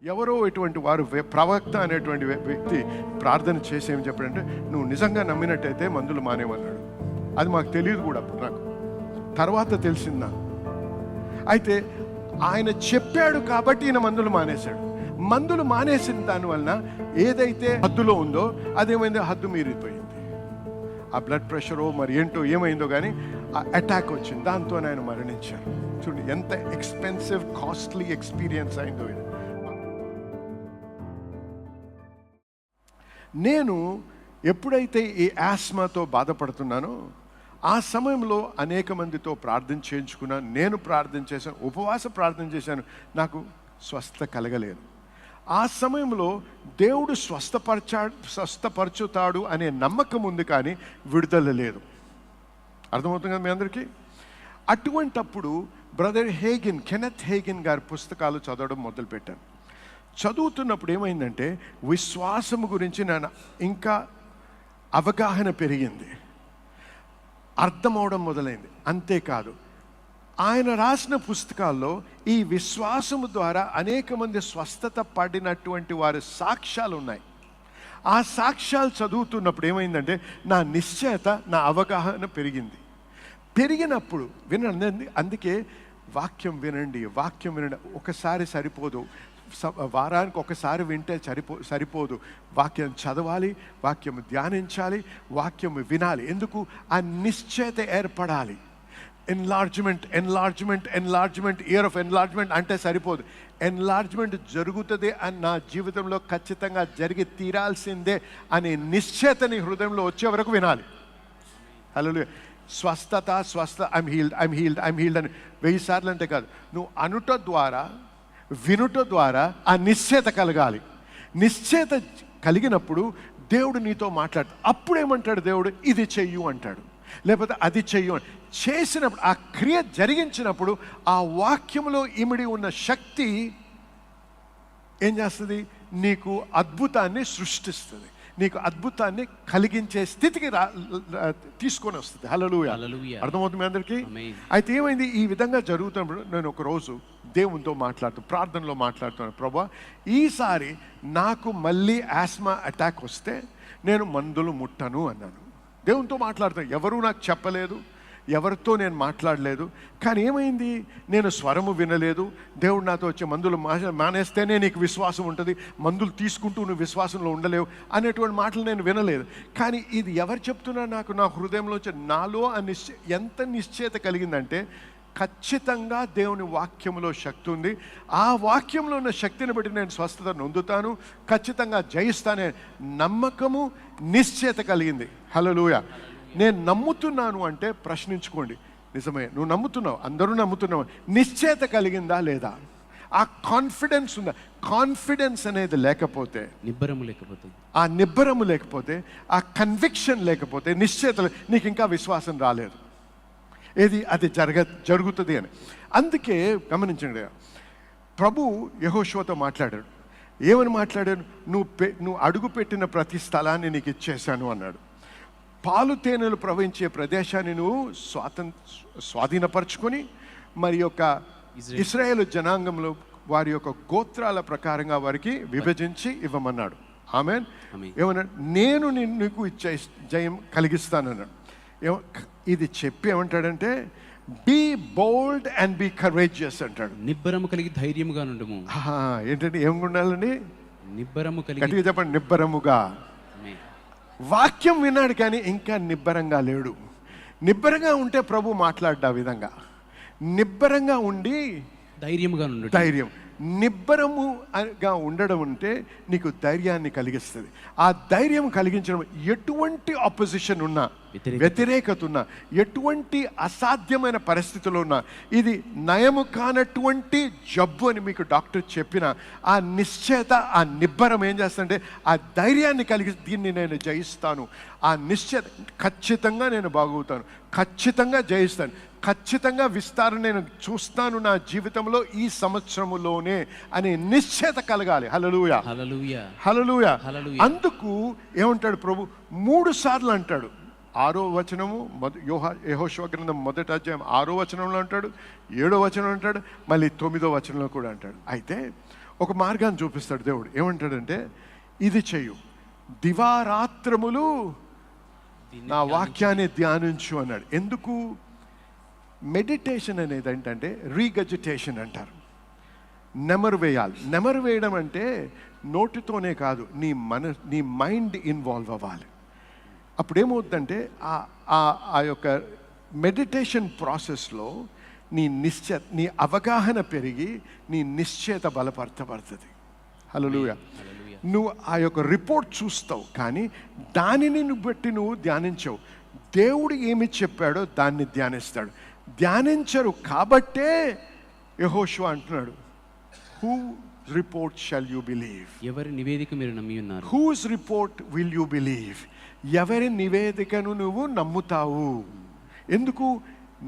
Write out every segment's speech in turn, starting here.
ఎవరో ఇటువంటి వారు ప్రవక్త అనేటువంటి వ్యక్తి ప్రార్థన చేసి ఏం చెప్పాడంటే, నువ్వు నిజంగా నమ్మినట్టయితే మందులు మానేమన్నాడు. అది మాకు తెలియదు కూడా అప్పుడు, నాకు తర్వాత తెలిసిందా. అయితే ఆయన చెప్పాడు కాబట్టి ఈయన మందులు మానేశాడు. మందులు మానేసిన దానివలన ఏదైతే హద్దులో ఉందో అదేమైందో, హద్దు మీరిపోయింది. ఆ బ్లడ్ ప్రెషరో మరి ఏంటో ఏమైందో కానీ ఆ అటాక్ వచ్చింది, దాంతో ఆయన మరణించారు. చూడండి ఎంత ఎక్స్పెన్సివ్ కాస్ట్లీ ఎక్స్పీరియన్స్ అయిందో ఇది. నేను ఎప్పుడైతే ఈ ఆస్మాతో బాధపడుతున్నానో ఆ సమయంలో అనేక మందితో ప్రార్థన చేయించుకున్నాను. నేను ప్రార్థన చేశాను, ఉపవాస ప్రార్థన చేశాను, నాకు స్వస్థత కలగలేదు. ఆ సమయంలో దేవుడు స్వస్థపరచుతాడు అనే నమ్మకం ఉంది, కానీ విడుదల లేదు. అర్థమవుతుంది కదా మీ అందరికీ? అటువంటప్పుడు బ్రదర్ హేగిన్, కెనెత్ హేగిన్ గారి పుస్తకాలు చదవడం మొదలుపెట్టాను. చదువుతున్నప్పుడు ఏమైందంటే విశ్వాసము గురించి నేను ఇంకా అవగాహన పెరిగింది, అర్థమవడం మొదలైంది. అంతేకాదు, ఆయన రాసిన పుస్తకాల్లో ఈ విశ్వాసము ద్వారా అనేక మంది స్వస్థత పడినటువంటి వారి సాక్ష్యాలు ఉన్నాయి. ఆ సాక్ష్యాలు చదువుతున్నప్పుడు ఏమైందంటే నా నిశ్చయత, నా అవగాహన పెరిగినప్పుడు వినండి. అందుకే వాక్యం వినండి. ఒకసారి సరిపోదు, వారానికి ఒకసారి వింటే సరిపోదు. వాక్యం చదవాలి, వాక్యం ధ్యానించాలి, వాక్యం వినాలి. ఎందుకు? ఆ నిశ్చయత ఏర్పడాలి. ఎన్లార్జ్మెంట్, ఇయర్ ఆఫ్ ఎన్లార్జ్మెంట్ అంటే సరిపోదు. ఎన్లార్జ్మెంట్ జరుగుతుంది అని నా జీవితంలో ఖచ్చితంగా జరిగి తీరాల్సిందే అనే నిశ్చయతని హృదయంలో వచ్చే వరకు వినాలి. హల్లెలూయా. స్వస్థత ఐమ్ హీల్డ్ అని 1000 సార్లు అంటే కాదు, నువ్వు అనుట ద్వారా, వినుట ద్వారా ఆ నిశ్చయత కలగాలి. నిశ్చయత కలిగినప్పుడు దేవుడు నీతో మాట్లాడు. అప్పుడు ఏమంటాడు దేవుడు? ఇది చెయ్యు అంటాడు, లేకపోతే అది చెయ్యు అని. చేసినప్పుడు, ఆ క్రియ జరిగించినప్పుడు ఆ వాక్యంలో ఇమిడి ఉన్న శక్తి ఏం చేస్తుంది? నీకు అద్భుతాన్ని సృష్టిస్తుంది, నీకు అద్భుతాన్ని కలిగించే స్థితికి తీసుకొని వస్తుంది. హల్లెలూయా. అర్థమవుతుంది మీ అందరికీ? అయితే ఏమైంది? ఈ విధంగా జరుగుతున్నప్పుడు నేను ఒక రోజు దేవునితో ప్రార్థనలో మాట్లాడుతున్నాను, ప్రభువా ఈసారి నాకు మళ్ళీ ఆస్మా అటాక్ వస్తే నేను మందులు ముట్టను అన్నాను. దేవునితో మాట్లాడుతాను, ఎవరూ నాకు చెప్పలేదు, ఎవరితో నేను మాట్లాడలేదు. కానీ ఏమైంది? నేను స్వరము వినలేదు. దేవుడు నాతో వచ్చే మందులు మానేస్తేనే నీకు విశ్వాసం ఉంటుంది, మందులు తీసుకుంటూ నువ్వు విశ్వాసంలో ఉండలేవు అనేటువంటి మాటలు నేను వినలేదు. కానీ ఇది ఎవరు చెప్తున్నారు నాకు? నా హృదయంలోంచి, నాలో ఎంత నిశ్చయత కలిగిందంటే, ఖచ్చితంగా దేవుని వాక్యంలో శక్తి ఉంది, ఆ వాక్యంలో ఉన్న శక్తిని బట్టి నేను స్వస్థత నొందుతాను, ఖచ్చితంగా జయిస్తానే నమ్మకము, నిశ్చయత కలిగింది. హల్లెలూయా. నేను నమ్ముతున్నాను అంటే ప్రశ్నించుకోండి. నిజమే, నువ్వు నమ్ముతున్నావు, అందరూ నమ్ముతున్నావు. నిశ్చయత కలిగిందా లేదా? ఆ కాన్ఫిడెన్స్ ఉందా? కాన్ఫిడెన్స్ అనేది లేకపోతే, ఆ నిబ్బరము లేకపోతే, ఆ కన్విక్షన్ లేకపోతే, నిశ్చయత, నీకు ఇంకా విశ్వాసం రాలేదు. అది జరుగుతుంది అని. అందుకే గమనించండి, ప్రభు యెహోషువతో మాట్లాడాడు. ఏమని మాట్లాడాడు? నువ్వు అడుగు పెట్టిన ప్రతి స్థలాన్ని నీకు ఇచ్చేశాను అన్నాడు. పాలు తేనెలు ప్రవహించే ప్రదేశాన్ని నువ్వు స్వాధీనపరచుకొని, మరి యొక్క ఇశ్రాయేలు జనాంగంలో వారి యొక్క గోత్రాల ప్రకారంగా వారికి విభజించి ఇవ్వమన్నాడు. ఆమేన్. ఏమన్నాడు? నేను నీకు ఇచ్చే జయం కలిగిస్తానన్నాడు. ఇది చెప్పి ఏమంటాడంటే, be bold and be courageous అంటాడు. నిబ్బరము కలిగి ధైర్యముగా నుండుము. ఏంటంటే ఏం ఉండాలండి? నిబ్బరము కలిగి. గట్టిగా చెప్పండి, నిబ్బరముగా. వాక్యం విన్నాడు కానీ ఇంకా నిబ్బరంగా లేడు. నిబ్బరంగా ఉంటే ప్రభు మాట్లాడ్డా విధంగా, నిబ్బరంగా ఉండి ధైర్యముగా నుండు. ధైర్యం, నిబ్బరముగా ఉండడం అంటే నీకు ధైర్యాన్ని కలిగిస్తుంది. ఆ ధైర్యం కలిగించడం, ఎటువంటి ఆపోజిషన్ ఉన్నా, వ్యతిరేకత ఉన్నా, ఎటువంటి అసాధ్యమైన పరిస్థితుల్లో ఉన్నా, ఇది నయము కానటువంటి జబ్బు అని మీకు డాక్టర్ చెప్పిన ఆ నిశ్చయత, ఆ నిబ్బరం ఏం చేస్తుందంటే ఆ ధైర్యాన్ని కలిగి, దీన్ని నేను జయిస్తాను, ఆ నిశ్చయత, ఖచ్చితంగా నేను బాగవుతాను, ఖచ్చితంగా జయిస్తాను, ఖచ్చితంగా విస్తారం నేను చూస్తాను నా జీవితంలో ఈ సంవత్సరములోనే అనే నిశ్చయత కలగాలి. హల్లెలూయా, హల్లెలూయా, హల్లెలూయా. అందుకు ఏమంటాడు ప్రభు? 3 సార్లు అంటాడు. 6వ వచనము యెహోషువ గ్రంథం 1వ అధ్యాయం 6వ వచనంలో అంటాడు, 7వ వచనంలో అంటాడు, మళ్ళీ 9వ వచనంలో కూడా అంటాడు. అయితే ఒక మార్గాన్ని చూపిస్తాడు దేవుడు. ఏమంటాడంటే, ఇది చెయ్యు, దివారాత్రములు నా వాక్యాన్ని ధ్యానించు అన్నాడు. ఎందుకు? మెడిటేషన్ అనేది ఏంటంటే రీగజిటేషన్ అంటారు. నెమరు వేయాలి. నెమరు వేయడం అంటే నోటితోనే కాదు, నీ మైండ్ ఇన్వాల్వ్ అవ్వాలి. అప్పుడేమవుతుందంటే ఆ యొక్క మెడిటేషన్ ప్రాసెస్లో నీ అవగాహన పెరిగి నీ నిశ్చయత బలపరచబడుతుంది. హల్లెలూయా. నువ్వు ఆ యొక్క రిపోర్ట్ చూస్తావు, కానీ దానిని బట్టి నువ్వు ధ్యానించవు. దేవుడు ఏమి చెప్పాడో దాన్ని ధ్యానిస్తాడు. ధ్యానించరు కాబట్టే యెహోషువ అంటున్నాడు, who report shall you believe? ఎవరి నివేదిక మీరు నమ్మి ఉన్నారు? Who's report will you believe? ఎవరి నివేదికను నువ్వు నమ్ముతావు? ఎందుకు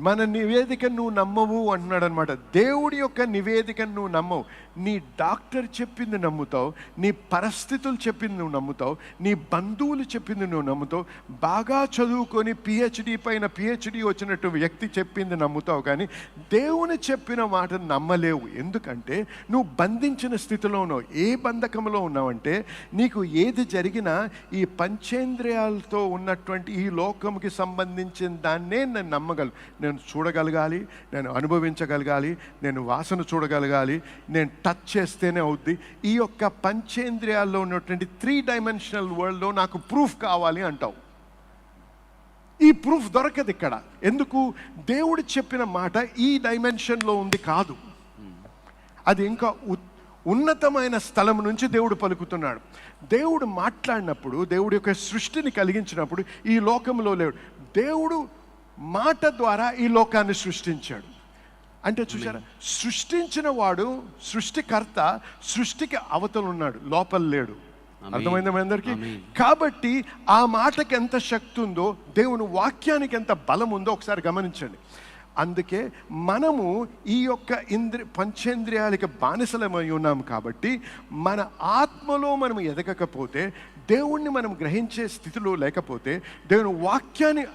మన నివేదికను నువ్వు నమ్మవు అంటున్నాడు అనమాట. దేవుడి యొక్క నివేదికను నువ్వు నమ్మవు. నీ డాక్టర్ చెప్పింది నమ్ముతావు, నీ పరిస్థితులు చెప్పింది నువ్వు నమ్ముతావు, నీ బంధువులు చెప్పింది నువ్వు నమ్ముతావు, బాగా చదువుకొని పిహెచ్డి పైన పిహెచ్డి వచ్చినట్టు వ్యక్తి చెప్పింది నమ్ముతావు, కానీ దేవుని చెప్పిన మాటను నమ్మలేవు. ఎందుకంటే నువ్వు బంధించిన స్థితిలో ఉన్నావు. ఏ బంధకంలో ఉన్నావంటే, నీకు ఏది జరిగినా ఈ పంచేంద్రియాలతో ఉన్నటువంటి ఈ లోకంకి సంబంధించిన దాన్నే నేను నమ్మగలను. నేను చూడగలగాలి, నేను అనుభవించగలగాలి, నేను వాసన చూడగలగాలి, నేను టచ్ చేస్తేనే అవుద్ది. ఈ యొక్క పంచేంద్రియాల్లో ఉన్నటువంటి 3 డైమెన్షనల్ వరల్డ్లో నాకు ప్రూఫ్ కావాలి అంటావు. ఈ ప్రూఫ్ దొరకదు ఇక్కడ. ఎందుకు? దేవుడు చెప్పిన మాట ఈ డైమెన్షన్లో ఉంది కాదు, అది ఇంకా ఉన్నతమైన స్థలం నుంచి దేవుడు పలుకుతున్నాడు. దేవుడు మాట్లాడినప్పుడు, దేవుడి యొక్క సృష్టిని కలిగించినప్పుడు ఈ లోకంలో లేడు. దేవుడు మాట ద్వారా ఈ లోకాన్ని సృష్టించాడు. అంటే చూసారా, సృష్టించిన వాడు సృష్టికర్త సృష్టికి అవతలు ఉన్నాడు, లోపల లేడు. అర్థమైందా మీ అందరికీ? కాబట్టి ఆ మాటకి ఎంత శక్తి ఉందో, దేవుని వాక్యానికి ఎంత బలం ఉందో ఒకసారి గమనించండి. అందుకే మనము ఈ యొక్క పంచేంద్రియాలకి బానిసలమై ఉన్నాం. కాబట్టి మన ఆత్మలో మనం ఎదగకపోతే, దేవుణ్ణి మనం గ్రహించే స్థితిలో లేకపోతే, దేవుని వాక్యాన్ని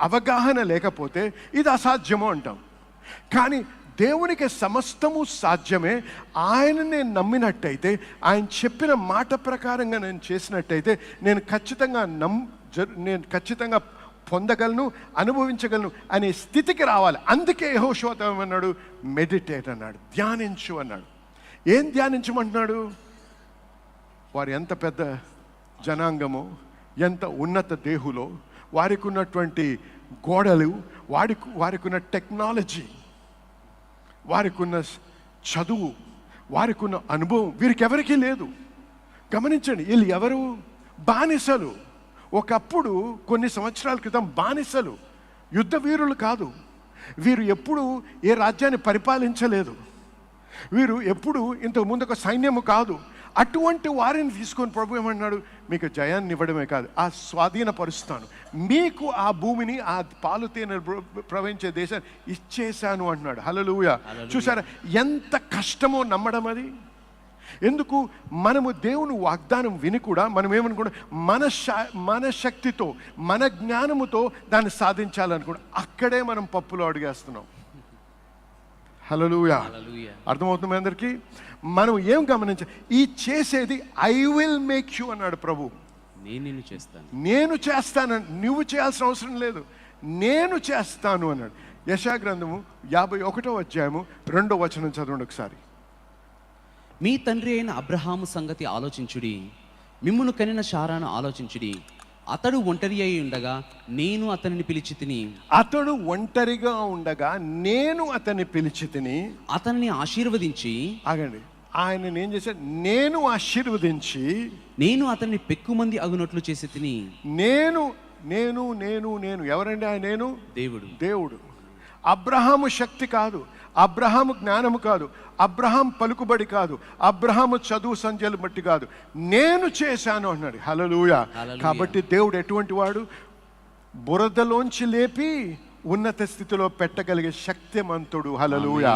అవగాహన లేకపోతే ఇది అసాధ్యము అంటాం. కానీ దేవునికి సమస్తము సాధ్యమే. ఆయన నేను నమ్మినట్టయితే, ఆయన చెప్పిన మాట ప్రకారంగా నేను చేసినట్టయితే నేను ఖచ్చితంగా పొందగలను, అనుభవించగలను అనే స్థితికి రావాలి. అందుకే యెహోషువ ఏమన్నాడు? మెడిటేట్ అన్నాడు, ధ్యానించు అన్నాడు. ఏం ధ్యానించమంటున్నాడు? వారు ఎంత పెద్ద జనాంగమో, ఎంత ఉన్నత దేహులో, వారికి ఉన్నటువంటి గోడలు, వారికి ఉన్న టెక్నాలజీ, వారికి ఉన్న చదువు, వారికి ఉన్న అనుభవం వీరికెవరికీ లేదు. గమనించండి, వీళ్ళు ఎవరు? బానిసలు. ఒకప్పుడు కొన్ని సంవత్సరాల క్రితం బానిసలు, యుద్ధ వీరులు కాదు. వీరు ఎప్పుడు ఏ రాజ్యాన్ని పరిపాలించలేదు. వీరు ఎప్పుడు ఇంతకు ముందు ఒక సైన్యము కాదు. అటువంటి వారిని తీసుకొని ప్రభు ఏమన్నాడు? మీకు జయాన్ని ఇవ్వడమే కాదు, ఆ స్వాధీనపరుస్తాను, మీకు ఆ భూమిని, ఆ పాలు తేనె ప్రవహించే దేశాన్ని ఇచ్చేశాను అంటున్నాడు. హల్లెలూయా. చూసారా ఎంత కష్టమో నమ్మడం అది? ఎందుకు? మనము దేవుని వాగ్దానం విని కూడా మనం ఏమనుకుంటాం? మన శక్తితో, మన జ్ఞానముతో దాన్ని సాధించాలనుకుంటాం. అక్కడే మనం పప్పులో అడిగేస్తున్నాం. హల్లెలూయా. అర్థమవుతుంది మీ అందరికీ? మనం ఏం గమనించాలి? ఈ చేసేది ఐ విల్ మేక్ యూ అన్నాడు ప్రభు. నేను చేస్తాను, నువ్వు చేయాల్సిన అవసరం లేదు, నేను చేస్తాను అన్నాడు. యెషయా గ్రంథము 51వ అధ్యాయము 2వ వచనం చదవండి ఒకసారి. మీ తండ్రి అయిన అబ్రహాము సంగతి ఆలోచించుడి, మిమ్మును కనిన శారాను ఆలోచించుడి. అతడు ఒంటరి అయి ఉండగా నేను అతనిని పిలిచి తిని. అతడు ఒంటరిగా ఉండగా నేను అతన్ని పిలిచి తిని. అతన్ని ఆశీర్వదించి. ఆగండి, ఆయన ఏం చేశాడు? నేను ఆశీర్వదించి, నేను అతన్ని పెక్కుమంది అగునట్లు చేసి తిని. నేను నేను నేను నేను ఎవరండి? ఆయన నేను దేవుడు. అబ్రహాము శక్తి కాదు, అబ్రహాము జ్ఞానము కాదు, అబ్రహాం పలుకుబడి కాదు, అబ్రహాము చదువు సంధ్యలు బట్టి కాదు, నేను చేశాను అన్నాడు. హల్లెలూయా. కాబట్టి దేవుడు ఎటువంటి వాడు? బురదలోంచి లేపి ఉన్నత స్థితిలో పెట్టగలిగే శక్తిమంతుడు. హల్లెలూయా.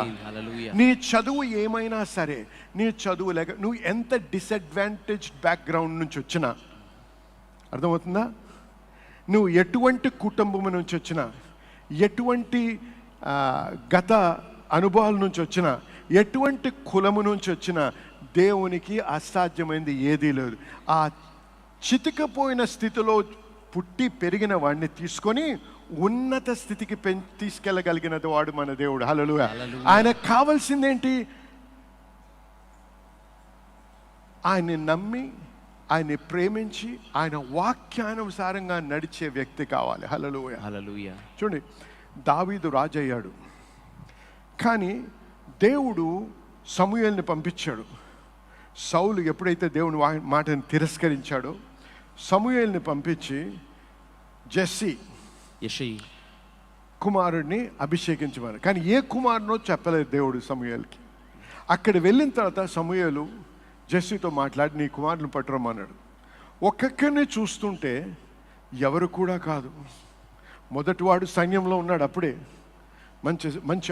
నీ చదువు ఏమైనా సరే, నీ చదువు లేక నువ్వు ఎంత డిసడ్వాంటేజ్ బ్యాక్గ్రౌండ్ నుంచి వచ్చినా, అర్థమవుతుందా? నువ్వు ఎటువంటి కుటుంబం నుంచి వచ్చినా, ఎటువంటి గత అనుభవాల నుంచి వచ్చినా, ఎటువంటి కులము నుంచి వచ్చినా దేవునికి అసాధ్యమైంది ఏదీ లేదు. ఆ చితికిపోయిన స్థితిలో పుట్టి పెరిగిన వాడిని తీసుకొని ఉన్నత స్థితికి తీసుకెళ్ళగలిగినది వాడు మన దేవుడు. హల్లెలూయా. ఆయనకు కావాల్సిందేంటి? ఆయన్ని నమ్మి, ఆయన్ని ప్రేమించి, ఆయన వాక్యానుసారంగా నడిచే వ్యక్తి కావాలి. హల్లెలూయా. హల్లెలూయా. చూడండి, దావీదు రాజు అయ్యాడు, కానీ దేవుడు సమూయేలుని పంపించాడు. సౌలు ఎప్పుడైతే దేవుని మాటను తిరస్కరించాడో సమూయేలుని పంపించి యెషయి కుమారుడిని అభిషేకించమని. కానీ ఏ కుమారునో చెప్పలేదు దేవుడు సమూయేలుకి. అక్కడ వెళ్ళిన తర్వాత సమూయేలు జెస్సీతో మాట్లాడి నీ కుమారుని పట్టురమ్మన్నాడు. ఒక్కొక్కరిని చూస్తుంటే ఎవరు కూడా కాదు. మొదటివాడు సైన్యంలో ఉన్నాడు, అప్పుడే మంచి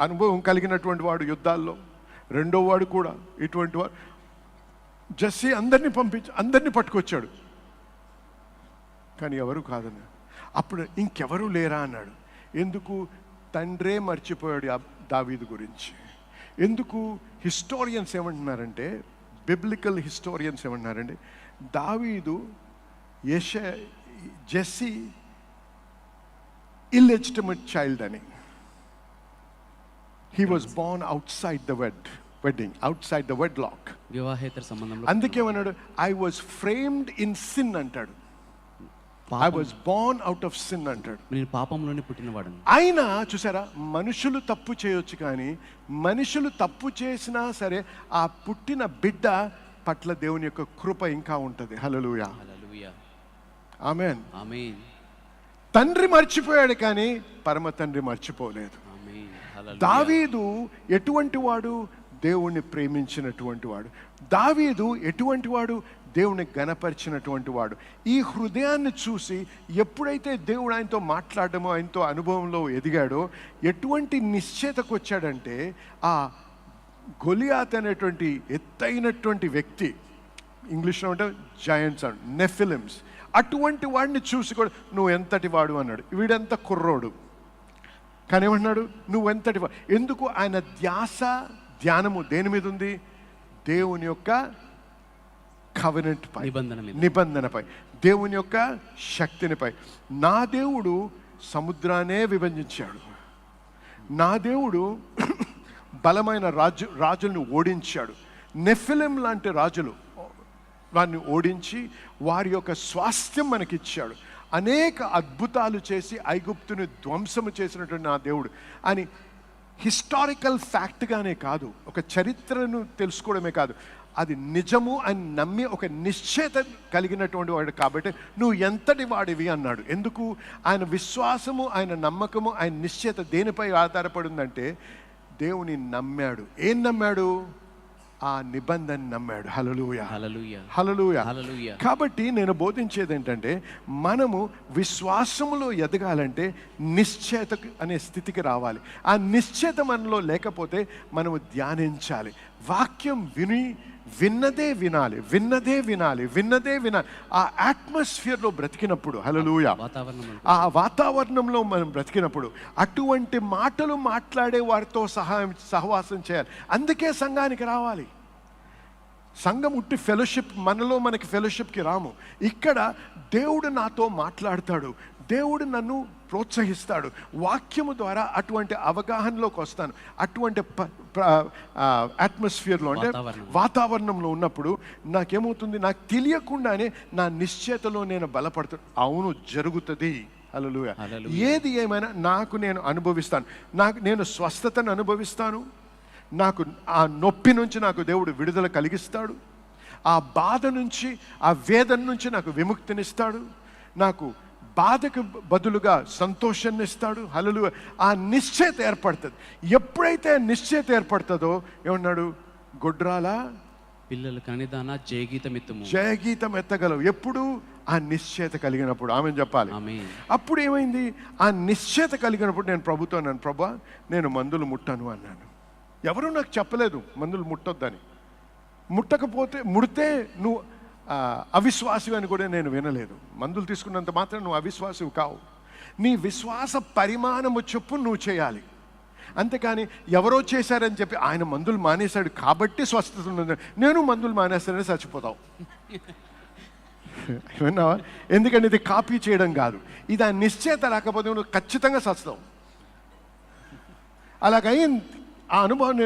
అనుభవం కలిగినటువంటి వాడు యుద్ధాల్లో. రెండో వాడు కూడా ఇటువంటి వాడు. జెస్సీ అందరినీ పట్టుకొచ్చాడు, కానీ ఎవరు కాదన్నాడు. అప్పుడు ఇంకెవరు లేరా అన్నాడు. ఎందుకు? తండ్రే మర్చిపోయాడు దావీదు గురించి. ఎందుకు? హిస్టోరియన్స్ ఏమంటున్నారంటే, బిబ్లికల్ హిస్టోరియన్స్ ఏమంటున్నారంటే, దావీదు జెస్సీ ఇల్లెజిటిమేట్ చైల్డ్ అని. He was born outside the wedding, outside the wedlock, వివాహేతర సంబంధంలో. అందుకేమన్నాడు? I was framed in sin అంటాడు. I was born out of sin అంటాడు. నేను పాపంలోనే పుట్టినవాడు. అయినా చూసారా, మనుషులు తప్పు చేయొచ్చు, కానీ మనుషులు తప్పు చేసినా సరే ఆ పుట్టిన బిడ్డ పట్ల దేవుని యొక్క కృప ఇంకా ఉంటుంది. హల్లెలూయా. ఆమేన్. ఆమేన్. తండ్రి మర్చిపోయాడు, కానీ పరమ తండ్రి మర్చిపోలేదు. దావీదు ఎటువంటి వాడు? దేవుణ్ణి ప్రేమించినటువంటి వాడు. దావీదు ఎటువంటి వాడు? దేవుని గణపరిచినటువంటి వాడు. ఈ హృదయాన్ని చూసి ఎప్పుడైతే దేవుడు ఆయనతో మాట్లాడమో, ఆయనతో అనుభవంలో ఎదిగాడో, ఎటువంటి నిశ్చయతకు వచ్చాడంటే, ఆ గొలియాత్ అనేటువంటి ఎత్తైనటువంటి వ్యక్తి, ఇంగ్లీష్లో అంటే జయంట్స్ అండ్ నెఫిలిమ్స్, అటువంటి వాడిని చూసి కూడా నువ్వు ఎంతటి వాడు అన్నాడు. వీడంత కుర్రోడు, కానీ ఏమన్నాడు? నువ్వు ఎంతటి వాడు. ఎందుకు? ఆయన ధ్యానము దేని మీద ఉంది? దేవుని యొక్క కవెనెంట్ పై, నిబంధనపై, దేవుని యొక్క శక్తినిపై. నా దేవుడు సముద్రాన్నే విభజించాడు. నా దేవుడు బలమైన రాజులను ఓడించాడు. నెఫిలిం లాంటి రాజులు వారిని ఓడించి వారి యొక్క స్వాస్థ్యం మనకిచ్చాడు. అనేక అద్భుతాలు చేసి ఐగుప్తుని ధ్వంసము చేసినటువంటి నా దేవుడు అని హిస్టారికల్ ఫ్యాక్ట్గానే కాదు, ఒక చరిత్రను తెలుసుకోవడమే కాదు, అది నిజము అని నమ్మి ఒక నిశ్చయత కలిగినటువంటి వాడు. కాబట్టి నువ్వు ఎంతటి వాడివి అన్నాడు. ఎందుకు? ఆయన విశ్వాసము, ఆయన నమ్మకము, ఆయన నిశ్చయత దేనిపై ఆధారపడిందంటే, దేవుని నమ్మాడు. ఏం నమ్మాడు? ఆ నిబంధన నమ్మాడు. హల్లెలూయా. హల్లెలూయా. హల్లెలూయా. హల్లెలూయా. కాబట్టి నేను బోధించేది ఏంటంటే, మనము విశ్వాసములో ఎదగాలంటే నిశ్చయత అనే స్థితికి రావాలి. ఆ నిశ్చయత మనలో లేకపోతే మనము ధ్యానించాలి. వాక్యం విన్నదే వినాలి, విన్నదే వినాలి, విన్నదే వినాలి. ఆ అట్మాస్ఫియర్లో బ్రతికినప్పుడు, హల్లెలూయా, ఆ వాతావరణంలో మనం బ్రతికినప్పుడు అటువంటి మాటలు మాట్లాడే వారితో సహవాసం చేయాలి. అందుకే సంఘానికి రావాలి. సంఘం ఉట్టి ఫెలోషిప్, మనకి ఫెలోషిప్కి రాము. ఇక్కడ దేవుడు నాతో మాట్లాడతాడు, దేవుడు నన్ను ప్రోత్సహిస్తాడు. వాక్యము ద్వారా అటువంటి అవగాహనలోకి వస్తాను. అటువంటి అట్మాస్ఫియర్లో అంటే వాతావరణంలో ఉన్నప్పుడు నాకేమవుతుంది? నాకు తెలియకుండానే నా నిశ్చయతలో నేను బలపడతాను. అవును, జరుగుతుంది. హల్లెలూయా. ఏది ఏమైనా నేను అనుభవిస్తాను. నేను స్వస్థతను అనుభవిస్తాను. నాకు ఆ నొప్పి నుంచి నాకు దేవుడు విడుదల కలిగిస్తాడు. ఆ బాధ నుంచి, ఆ వేదన నుంచి నాకు విముక్తినిస్తాడు. నాకు బాధకు బదులుగా సంతోషాన్ని ఇస్తాడు. హల్లెలూయా. ఆ నిశ్చయత ఏర్పడుతుంది. ఎప్పుడైతే నిశ్చయత ఏర్పడుతుందో, ఏమన్నాడు? గొడ్రాల పిల్లలు కనిదానా జయగీతం ఎత్తగలవు. ఎప్పుడు? ఆ నిశ్చయత కలిగినప్పుడు. ఆమెను చెప్పాలి. అప్పుడు ఏమైంది? ఆ నిశ్చయత కలిగినప్పుడు నేను ప్రభుతో అన్నాను, ప్రభా నేను మందులు ముట్టను అన్నాను. ఎవరు నాకు చెప్పలేదు మందులు ముట్టొద్దని. ముడితే నువ్వు అవిశ్వాసి అని కూడా నేను వినలేదు. మందులు తీసుకున్నంత మాత్రం నువ్వు అవిశ్వాసివి కావు. నీ విశ్వాస పరిమాణము చొప్పున నువ్వు చేయాలి. అంతేకాని ఎవరో చేశారని చెప్పి ఆయన మందులు మానేశాడు కాబట్టి స్వస్థత ఉన్నది, నేను మందులు మానేస్తానని చచ్చిపోతావు. విన్నావా? ఎందుకంటే ఇది కాపీ చేయడం కాదు, ఇది ఆ నిశ్చయత రాకపోతే నువ్వు ఖచ్చితంగా చస్తావు. అలాగైంది ఆ అనుభవం.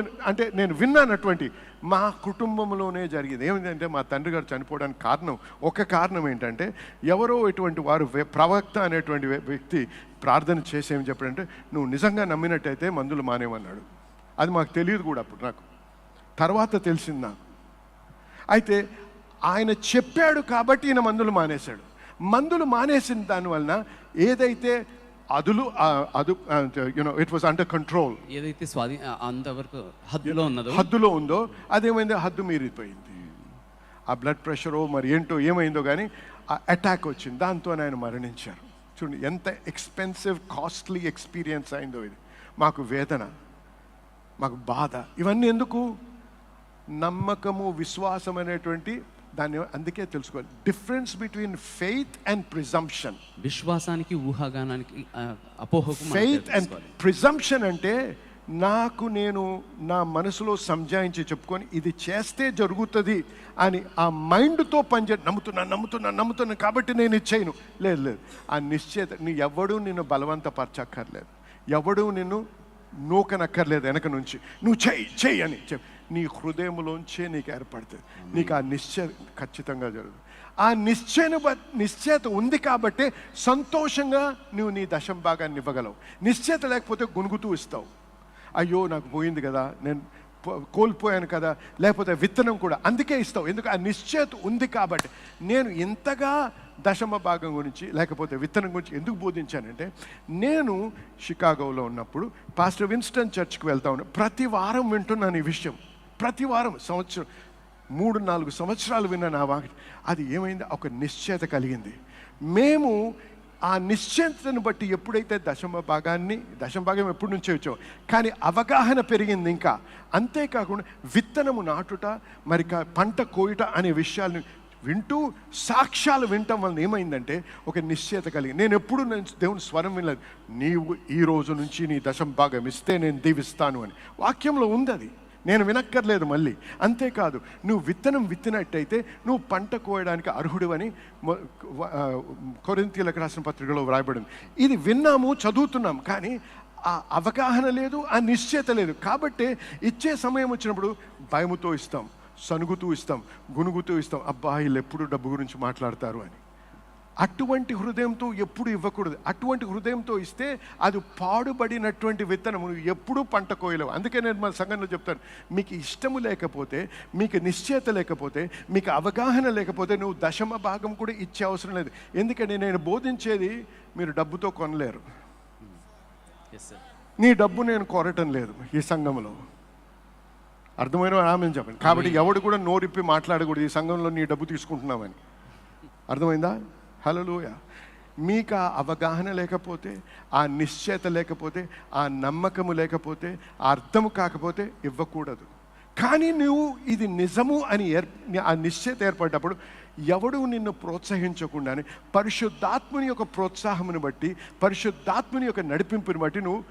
నేను విన్నానటువంటి మా కుటుంబంలోనే జరిగింది. ఏమిటంటే మా తండ్రి గారు చనిపోవడానికి ఒక కారణం ఏంటంటే, ఎవరో ఇటువంటి వారు ప్రవక్త అనేటువంటి వ్యక్తి ప్రార్థన చేసి ఏమి చెప్పాడంటే, నువ్వు నిజంగా నమ్మినట్టయితే మందులు మానేమన్నాడు. అది మాకు తెలియదు కూడా అప్పుడు, నాకు తర్వాత తెలిసింది నాకు. అయితే ఆయన చెప్పాడు కాబట్టి ఈయన మందులు మానేశాడు. మందులు మానేసిన దానివలన ఏదైతే ఇట్ వాజ్ అండర్ కంట్రోల్, ఏదైతే అంతవరకు హద్దులో ఉందో అదేమైంది, హద్దు మీరిపోయింది. ఆ బ్లడ్ ప్రెషరో మరి ఏంటో ఏమైందో కానీ ఆ అటాక్ వచ్చింది, దాంతో ఆయన మరణించారు. చూడండి ఎంత ఎక్స్పెన్సివ్ కాస్ట్లీ ఎక్స్పీరియన్స్ అయిందో ఇది. మాకు వేదన, మాకు బాధ, ఇవన్నీ ఎందుకు? నమ్మకము, విశ్వాసం అనేటువంటి దాన్ని అందుకే తెలుసుకోవాలి. Difference between faith and presumption. విశ్వాసానికి, ఊహాగానానికి, అపోహకు. ఫెయిత్ అండ్ ప్రిజంప్షన్ అంటే నేను నా మనసులో సంజాయించి చెప్పుకొని ఇది చేస్తే జరుగుతుంది అని ఆ మైండ్తో నమ్ముతున్నాను కాబట్టి నేను ఇది చేయను. లేదు, ఆ నిశ్చయత. ఎవడూ నిన్ను బలవంతపరచక్కర్లేదు, ఎవడూ నిన్ను నూకనక్కర్లేదు వెనక నుంచి, నువ్వు చెయ్యి అని చెప్పి నీ హృదయంలోంచే నీకు ఏర్పడుతుంది. నీకు ఆ నిశ్చయం ఖచ్చితంగా జరుగుతుంది. ఆ నిశ్చయత ఉంది కాబట్టి సంతోషంగా నువ్వు నీ దశం భాగాన్ని ఇవ్వగలవు. నిశ్చయత లేకపోతే గునుగుతూ ఇస్తావు. అయ్యో నాకు పోయింది కదా, నేను కోల్పోయాను కదా, లేకపోతే విత్తనం కూడా అందుకే ఇస్తావు. ఎందుకు? ఆ నిశ్చయత ఉంది కాబట్టి. నేను ఇంతగా దశమ భాగం గురించి లేకపోతే విత్తనం గురించి ఎందుకు బోధించానంటే, నేను షికాగోలో ఉన్నప్పుడు పాస్టర్ విన్స్టన్ చర్చ్కి వెళ్తా ఉన్నాను. ప్రతి వారం వింటున్నాను ఈ విషయం. ప్రతి వారం 3-4 సంవత్సరాలు విన్నాను ఆ వాక్యం. అది ఏమైంది? ఒక నిశ్చయత కలిగింది. మేము ఆ నిశ్చయతను బట్టి ఎప్పుడైతే దశమ భాగం ఎప్పటి నుంచే వచ్చాం, కానీ అవగాహన పెరిగింది ఇంకా. అంతేకాకుండా విత్తనము నాటుట, మరి పంట కోయుట అనే విషయాలను వింటూ సాక్ష్యాలు వినటం వలన ఏమైందంటే ఒక నిశ్చయత కలిగింది. నేను ఎప్పుడు దేవుని స్వరం వినలేదు, నీవు ఈ రోజు నుంచి నీ దశమ భాగం ఇస్తే నేను దీవిస్తాను అని. వాక్యంలో ఉంది, అది నేను వినక్కర్లేదు మళ్ళీ. అంతేకాదు, నువ్వు విత్తనం విత్తినట్టయితే నువ్వు పంట కోయడానికి అర్హుడు అని కొరింథీయులకు రాసిన పత్రికలో వ్రాయబడింది. ఇది విన్నాము, చదువుతున్నాం, కానీ ఆ అవగాహన లేదు, ఆ నిశ్చయత లేదు. కాబట్టి ఇచ్చే సమయం వచ్చినప్పుడు భయముతో ఇస్తాం, సనుగుతూ ఇస్తాం, గునుగుతూ ఇస్తాం. అబ్బా వీళ్ళు ఎప్పుడు డబ్బు గురించి మాట్లాడతారు అని. అటువంటి హృదయంతో ఎప్పుడు ఇవ్వకూడదు. అటువంటి హృదయంతో ఇస్తే అది పాడుబడినటువంటి విత్తనం, నువ్వు ఎప్పుడూ పంట కోయలేవు. అందుకే నేను మన సంఘంలో చెప్తాను, మీకు ఇష్టము లేకపోతే, మీకు నిశ్చయత లేకపోతే, మీకు అవగాహన లేకపోతే నువ్వు దశమ భాగం కూడా ఇచ్చే అవసరం లేదు. ఎందుకంటే నేను బోధించేది మీరు డబ్బుతో కొనలేరు. నీ డబ్బు నేను కోరటం లేదు ఈ సంఘంలో. అర్థమైన ఆమె చెప్పండి. కాబట్టి ఎవడు కూడా నోరిప్పి మాట్లాడకూడదు ఈ సంఘంలో నీ డబ్బు తీసుకుంటున్నామని. అర్థమైందా? హల్లెలూయా. మీకు ఆ అవగాహన లేకపోతే, ఆ నిశ్చయత లేకపోతే, ఆ నమ్మకము లేకపోతే, ఆ అర్థము కాకపోతే ఇవ్వకూడదు. కానీ నువ్వు ఇది నిజము అని ఆ నిశ్చయత ఏర్పడ్డప్పుడు ఎవడు నిన్ను ప్రోత్సహించకుండానే పరిశుద్ధాత్ముని యొక్క ప్రోత్సాహమును బట్టి, పరిశుద్ధాత్ముని యొక్క నడిపింపుని బట్టి నువ్వు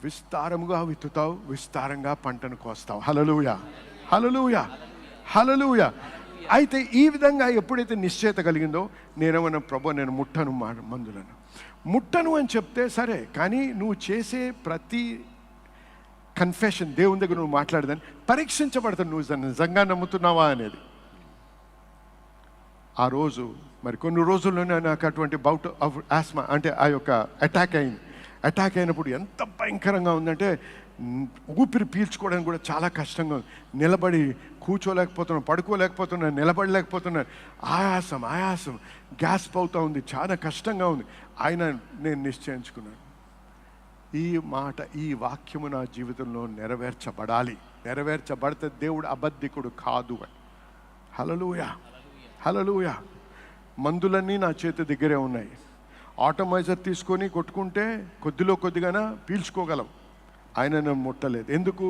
విస్తారముగా విత్తుతావు, విస్తారంగా పంటను కోస్తావు. హల్లెలూయా, హల్లెలూయా, హల్లెలూయా. అయితే ఈ విధంగా ఎప్పుడైతే నిశ్చయత కలిగిందో, నేనేమన్నా ప్రభు నేను మందులను ముట్టను అని చెప్తే సరే, కానీ నువ్వు చేసే ప్రతి కన్ఫెషన్ దేవుని దగ్గర నువ్వు మాట్లాడదని పరీక్షించబడతాను, నువ్వు నిజంగా నమ్ముతున్నావా అనేది. ఆ రోజు మరి కొన్ని రోజుల్లోనే నాకు అటువంటి బౌట్ ఆఫ్ ఆస్మా అంటే ఆ యొక్క అటాక్ అయినప్పుడు ఎంత భయంకరంగా ఉందంటే ఊపిరి పీల్చుకోవడానికి కూడా చాలా కష్టంగా ఉంది. నిలబడి కూర్చోలేకపోతున్నాను, పడుకోలేకపోతున్నాను, నిలబడలేకపోతున్నాను. ఆయాసం గ్యాస్ప్ అవుతూ ఉంది, చాలా కష్టంగా ఉంది. ఆయన నేను నిశ్చయించుకున్నాను, ఈ మాట, ఈ వాక్యము నా జీవితంలో నెరవేర్చబడాలి. నెరవేర్చబడితే దేవుడు అబద్ధికుడు కాదు అని. హల్లెలూయా, హల్లెలూయా. మందులన్నీ నా చేతి దగ్గరే ఉన్నాయి. ఆటోమైజర్ తీసుకొని కొట్టుకుంటే కొద్దిగానా పీల్చుకోగలం. ఆయన నన్ను ముట్టలేదు. ఎందుకు?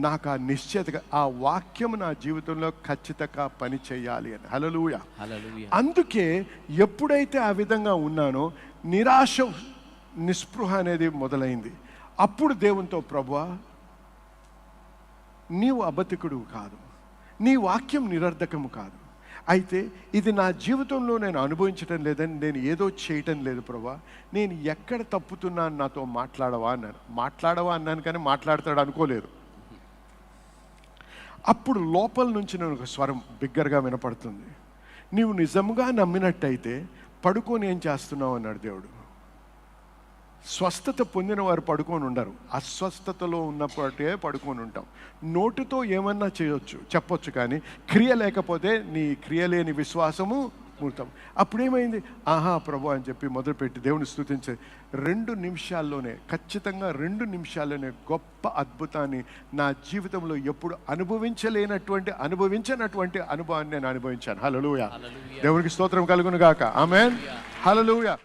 నాకు ఆ నిశ్చయతగా ఆ వాక్యం నా జీవితంలో ఖచ్చితంగా పని చేయాలి అని. హల్లెలూయా. అందుకే ఎప్పుడైతే ఆ విధంగా ఉన్నానో నిరాశ, నిస్పృహ అనేది మొదలైంది. అప్పుడు దేవునితో, ప్రభువా నీవు అబద్ధికుడు కాదు, నీ వాక్యం నిరర్ధకము కాదు, అయితే ఇది నా జీవితంలో నేను అనుభవించటం లేదని నేను ఏదో చేయటం లేదు ప్రభా, నేను ఎక్కడ తప్పుతున్నాను నాతో మాట్లాడవా అన్నాను కానీ మాట్లాడతాడు అనుకోలేదు. అప్పుడు లోపల నుంచి నేను ఒక స్వరం బిగ్గరగా వినపడుతుంది, నీవు నిజంగా నమ్మినట్టయితే పడుకొని ఏం చేస్తున్నావు అన్నాడు దేవుడు. స్వస్థత పొందిన వారు పడుకొని ఉండరు, అస్వస్థతలో ఉన్నప్పుడే పడుకొని ఉంటాం. నోటితో ఏమన్నా చెప్పొచ్చు కానీ క్రియ లేకపోతే నీ క్రియ లేని విశ్వాసము మూర్తం. అప్పుడేమైంది, ఆహా ప్రభు అని చెప్పి మొదలుపెట్టి దేవుని స్తుతించే 2 నిమిషాల్లోనే, ఖచ్చితంగా 2 నిమిషాల్లోనే గొప్ప అద్భుతాన్ని నా జీవితంలో ఎప్పుడు అనుభవించినటువంటి అనుభవాన్ని నేను అనుభవించాను. హల్లెలూయా, దేవునికి స్తోత్రం కలుగును గాక. ఆమేన్, హల్లెలూయా.